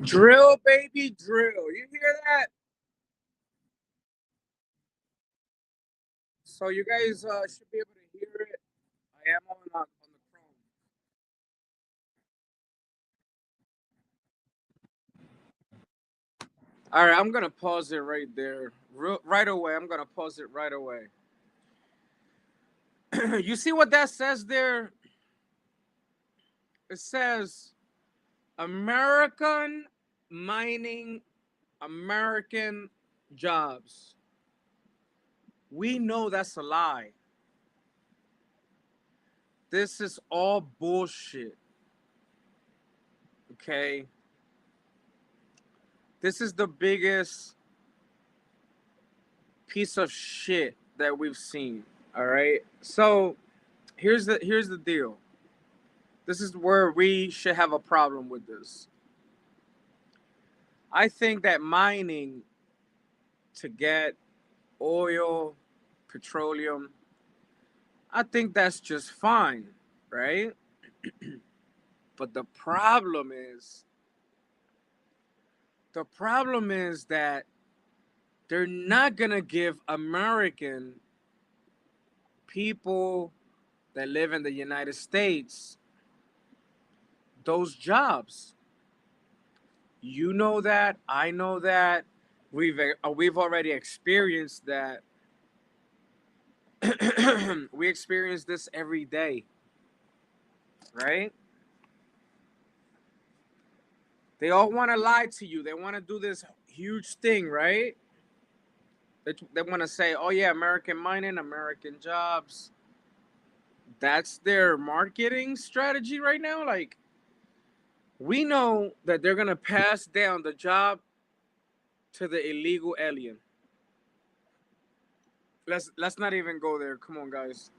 Drill, baby, drill. You hear that? So you guys should be able to hear it. I am on the Chrome. All right, I'm gonna pause it right there, right away. I'm gonna pause it right away. You see what that says there? It says American mining, American jobs. We know that's a lie. This is all bullshit. Okay, this is the biggest piece of shit that we've seen. All right. So here's the deal. This is where we should have a problem with this. I think that mining to get oil, petroleum, I think that's just fine, right? But the problem is that they're not gonna give American people that live in the United States those jobs. You know that. I know that. We've already experienced that. We experience this every day, right? They all want to lie to you. They want to do this huge thing, right? They want to say, "Oh yeah, American mining, American jobs." That's their marketing strategy right now. Like we know that they're gonna pass down the job to the illegal alien. Let's not even go there. Come on, guys.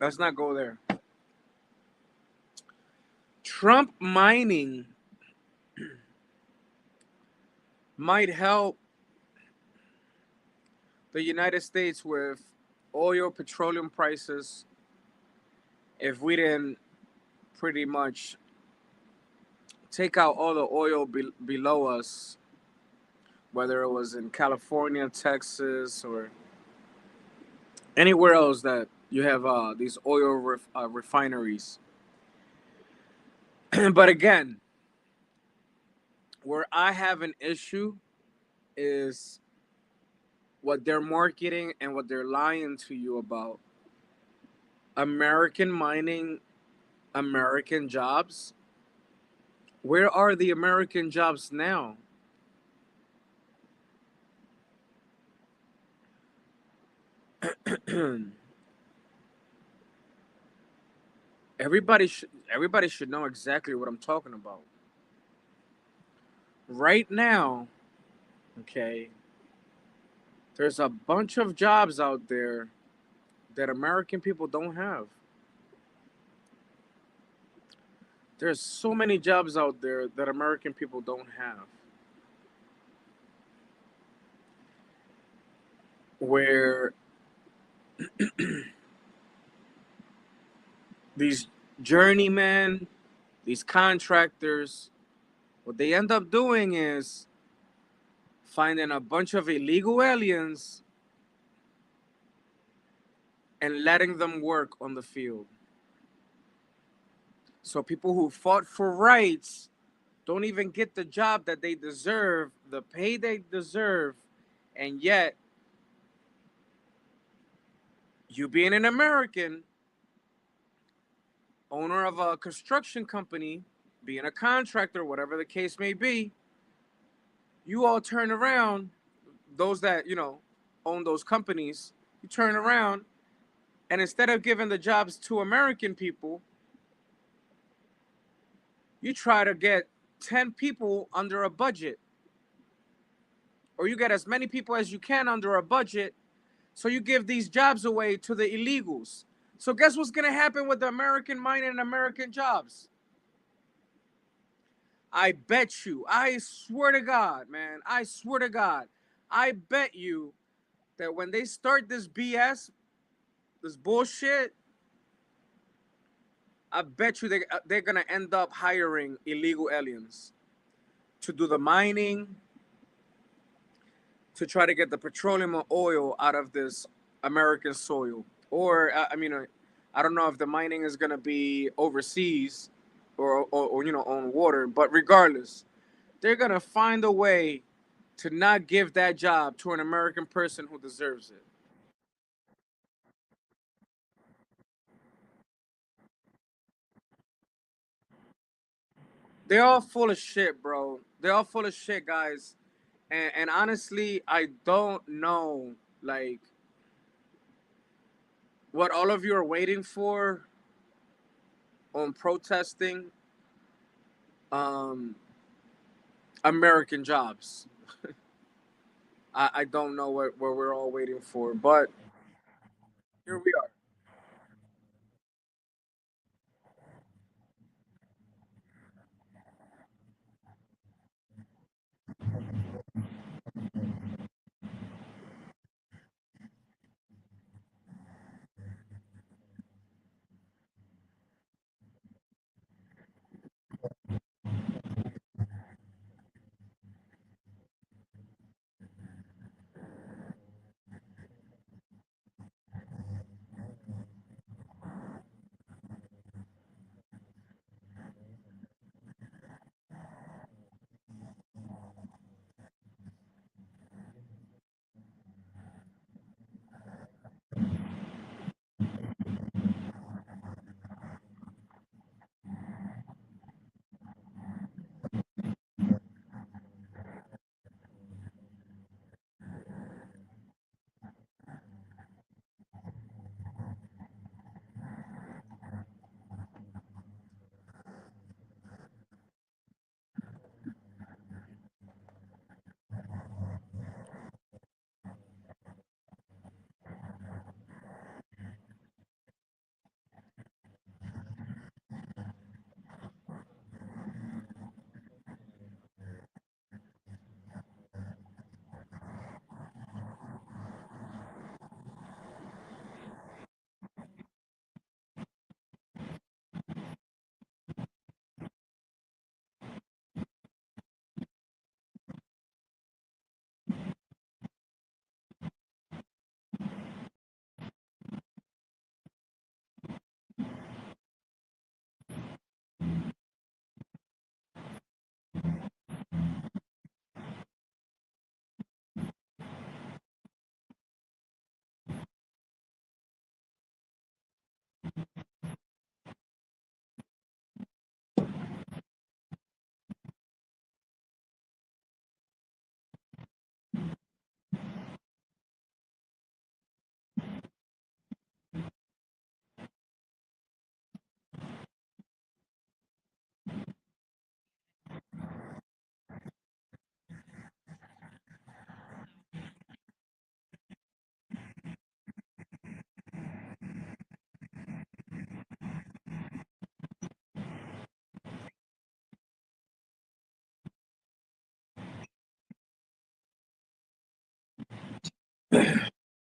Let's not go there. Trump mining might help the United States with oil, petroleum prices if we didn't pretty much take out all the oil below us, whether it was in California, Texas, or anywhere else that you have these oil refineries. But again, where I have an issue is what they're marketing and what they're lying to you about. American mining, American jobs. Where are the American jobs now? Everybody should know exactly what I'm talking about. Right now, okay, there's a bunch of jobs out there that American people don't have. There's so many jobs out there that American people don't have. Where these journeymen, these contractors, what they end up doing is finding a bunch of illegal aliens and letting them work on the field. So people who fought for rights don't even get the job that they deserve, the pay they deserve, and yet you being an American, owner of a construction company, being a contractor, whatever the case may be, you all turn around, those that, own those companies, you turn around and instead of giving the jobs to American people, you try to get 10 people under a budget, or you get as many people as you can under a budget. So you give these jobs away to the illegals. So guess what's going to happen with the American mining and American jobs? I bet you, I swear to God, man, I swear to God, I bet you that when they start this BS, this bullshit, I bet you they're gonna end up hiring illegal aliens to do the mining, to try to get the petroleum or oil out of this American soil. Or I mean, I don't know if the mining is gonna be overseas or on water, but regardless, they're gonna find a way to not give that job to an American person who deserves it. They're all full of shit, bro. They're all full of shit, guys. And honestly, I don't know like what all of you are waiting for on protesting um American jobs. I don't know what we're all waiting for, but here we are.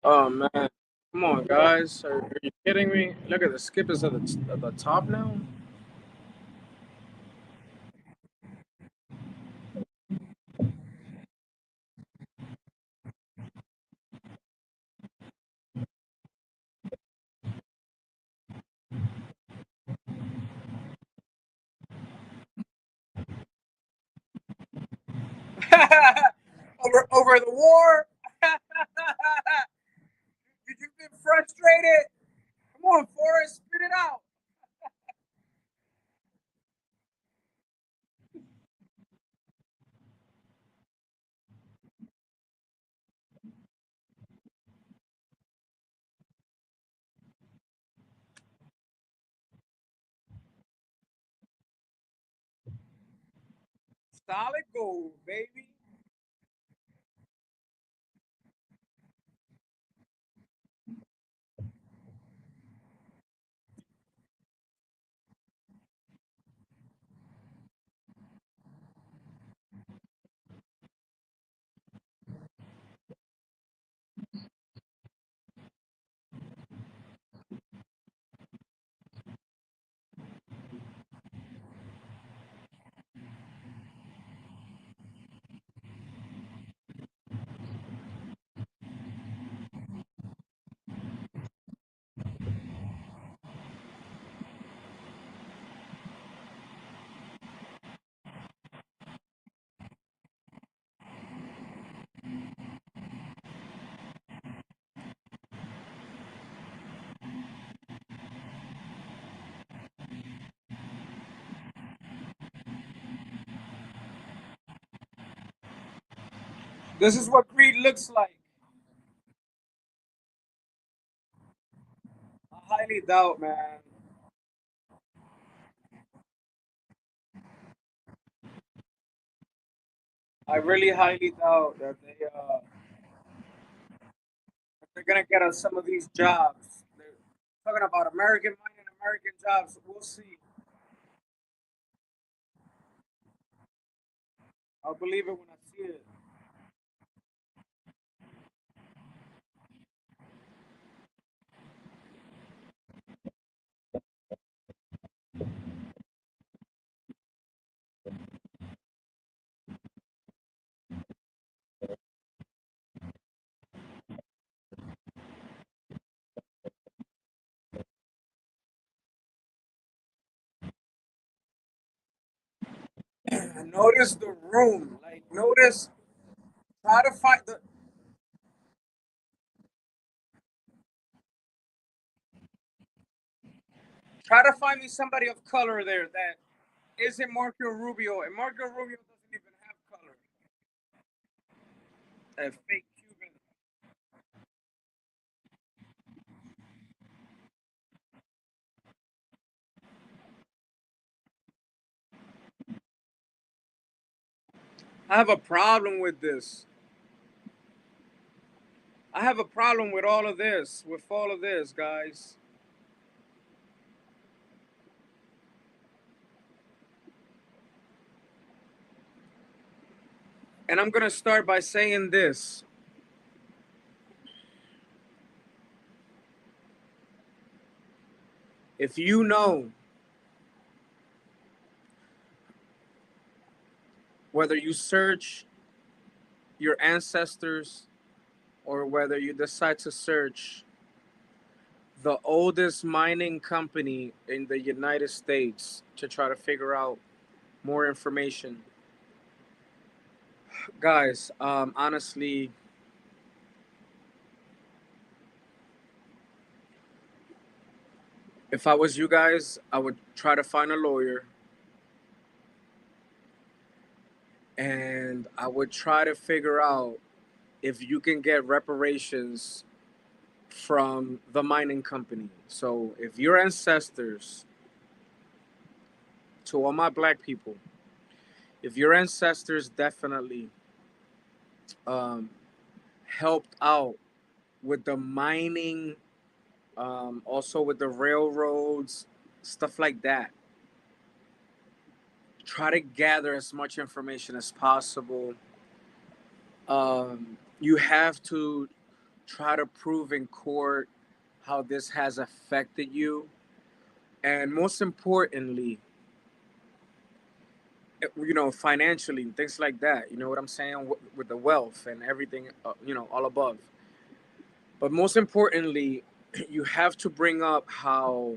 Oh man, come on, guys, are you kidding me? Look at the skip is at the top now. Over the war. You've been frustrated. Come on, Forrest, spit it out. Solid gold, baby. This is what greed looks like. I highly doubt, man. I really highly doubt that they're gonna get us some of these jobs. They're talking about American money and American jobs. We'll see. I'll believe it when I see it. Notice the room. Like, notice. Try to find the. Try to find me somebody of color there that isn't Marco Rubio, and Marco Rubio doesn't even have color. That fake Cuban. I have a problem with this. I have a problem with all of this. With all of this, guys. And I'm gonna start by saying this. If you know whether you search your ancestors or whether you decide to search the oldest mining company in the United States to try to figure out more information, guys, honestly, if I was you guys, I would try to find a lawyer and I would try to figure out if you can get reparations from the mining company. So if your ancestors, to all my black people, if your ancestors definitely um, helped out with the mining, also with the railroads, stuff like that, try to gather as much information as possible. You have to try to prove in court how this has affected you. And most importantly, financially, things like that. You know what I'm saying? With the wealth and everything, all above. But most importantly, you have to bring up how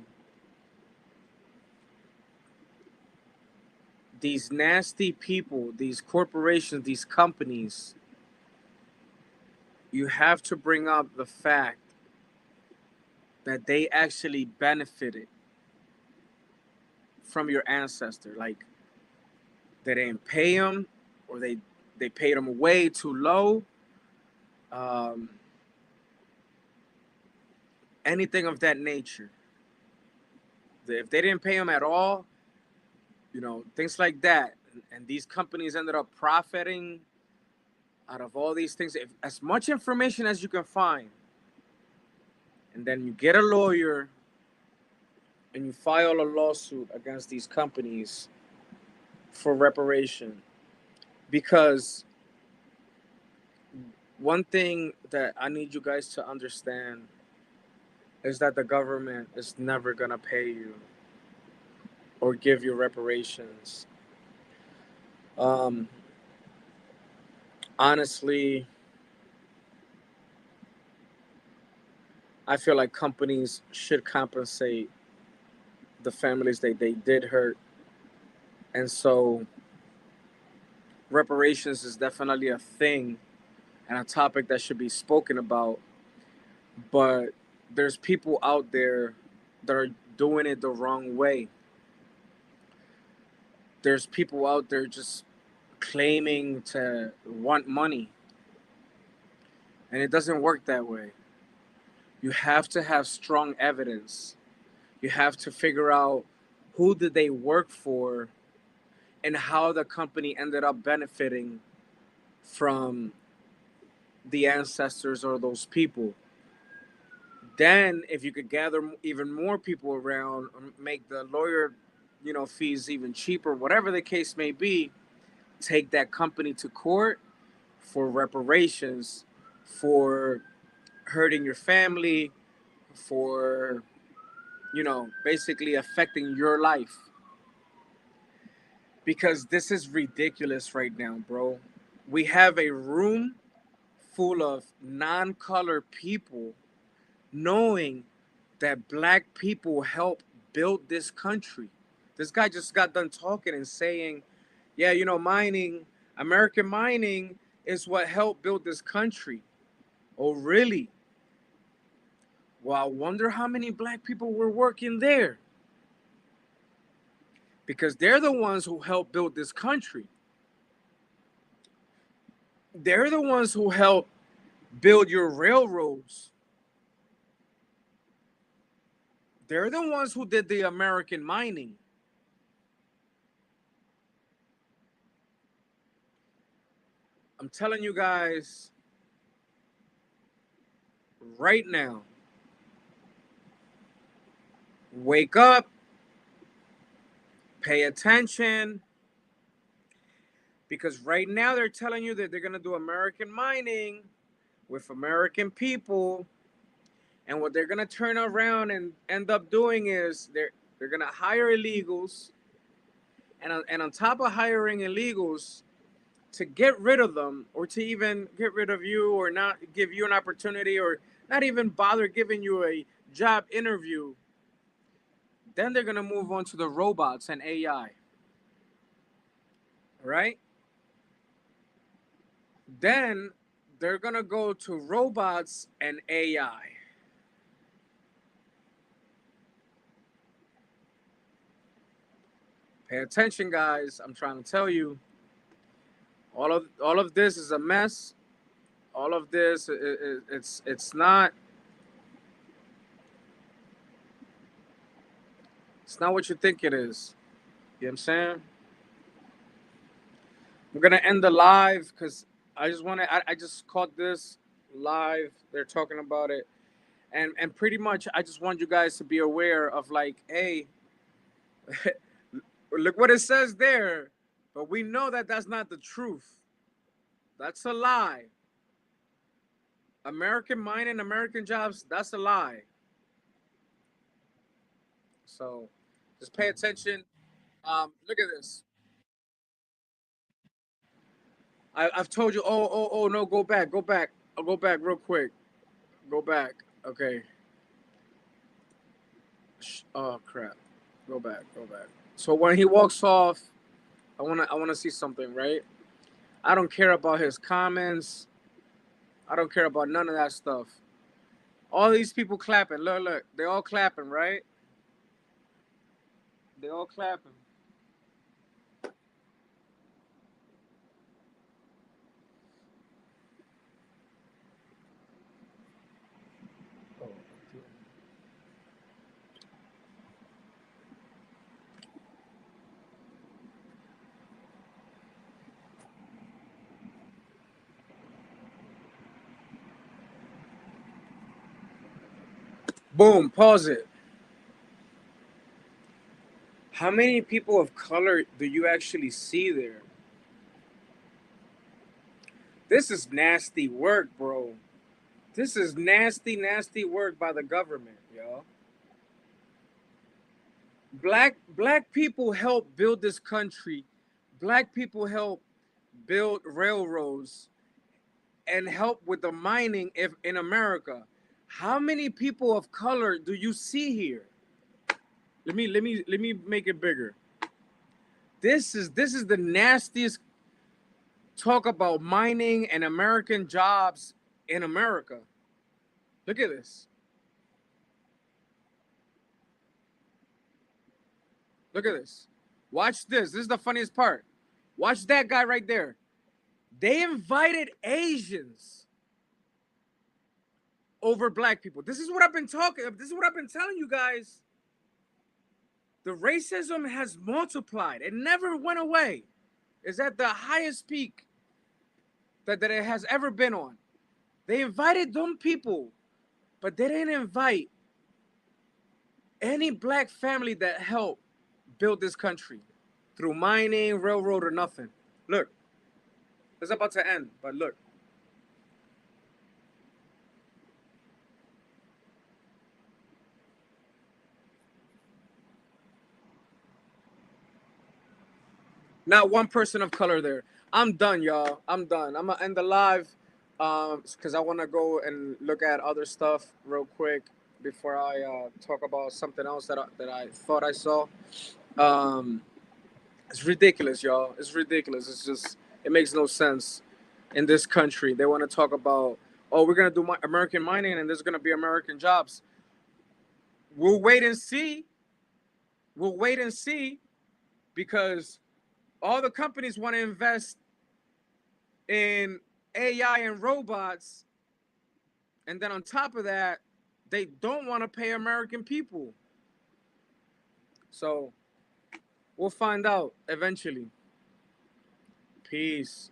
these nasty people, these corporations, these companies, you have to bring up the fact that they actually benefited from your ancestor. Like they didn't pay them, or they paid them way too low. Um, Anything of that nature. If they didn't pay them at all, things like that, and these companies ended up profiting out of all these things. If as much information as you can find, and then you get a lawyer and you file a lawsuit against these companies for reparation, because one thing that I need you guys to understand is that the government is never going to pay you or give you reparations. Um, Honestly, I feel like companies should compensate the families that they did hurt. And so reparations is definitely a thing and a topic that should be spoken about. But there's people out there that are doing it the wrong way. There's people out there just claiming to want money. And it doesn't work that way. You have to have strong evidence. You have to figure out who did they work for and how the company ended up benefiting from the ancestors or those people. Then, if you could gather even more people around, make the lawyer, fees even cheaper, whatever the case may be, take that company to court for reparations, for hurting your family, for, basically affecting your life. Because this is ridiculous right now, bro. We have a room full of non-color people knowing that black people help build this country. This guy just got done talking and saying, yeah, mining, American mining is what helped build this country. Oh, really? Well, I wonder how many black people were working there. Because they're the ones who helped build this country. They're the ones who helped build your railroads. They're the ones who did the American mining. I'm telling you guys right now, wake up, pay attention, because right now they're telling you that they're going to do American mining with American people, and what they're going to turn around and end up doing is they're going to hire illegals, and on top of hiring illegals, to get rid of them, or to even get rid of you, or not give you an opportunity, or not even bother giving you a job interview, then they're going to move on to the robots and AI, right? Then they're going to go to robots and AI. Pay attention, guys. I'm trying to tell you, all of this is a mess. All of this, it's not what you think it is. You know what I'm saying? We're gonna end the live because I just caught this live. They're talking about it, and pretty much I just want you guys to be aware of, like, hey, look what it says there, but we know that that's not the truth. That's a lie. American mind and American jobs, that's a lie. So just pay attention. Look at this. I've told you. Oh, no, go back, go back. I'll go back real quick. Go back. Okay. Oh crap. Go back. Go back. So when he walks off, I wanna see something, right? I don't care about his comments. I don't care about none of that stuff. All these people clapping. Look, look. They all clapping, right? They all clapping. Boom. Pause it. How many people of color do you actually see there? This is nasty work, bro. This is nasty, nasty work by the government, yo. Black people help build this country. Black people help build railroads and help with the mining if in America. How many people of color do you see here? Let me make it bigger. This is the nastiest talk about mining and American jobs in America. Look at this. Look at this. Watch this. This is the funniest part. Watch that guy right there. They invited Asians. over black people. This is what I've been talking. This is what I've been telling you guys. The racism has multiplied. It never went away. It's at the highest peak that it has ever been on. They invited them people, but they didn't invite any black family that helped build this country through mining, railroad, or nothing. Look, it's about to end, but look. Not one person of color there. I'm done, y'all. I'm done. I'm gonna end the live, because I want to go and look at other stuff real quick before I talk about something else that I thought I saw. Um, it's ridiculous, y'all. It's ridiculous. It's just it makes no sense in this country. They want to talk about, oh, we're gonna do American mining and there's gonna be American jobs. We'll wait and see. We'll wait and see because all the companies want to invest in AI and robots, and then on top of that, they don't want to pay American people. So we'll find out eventually. Peace.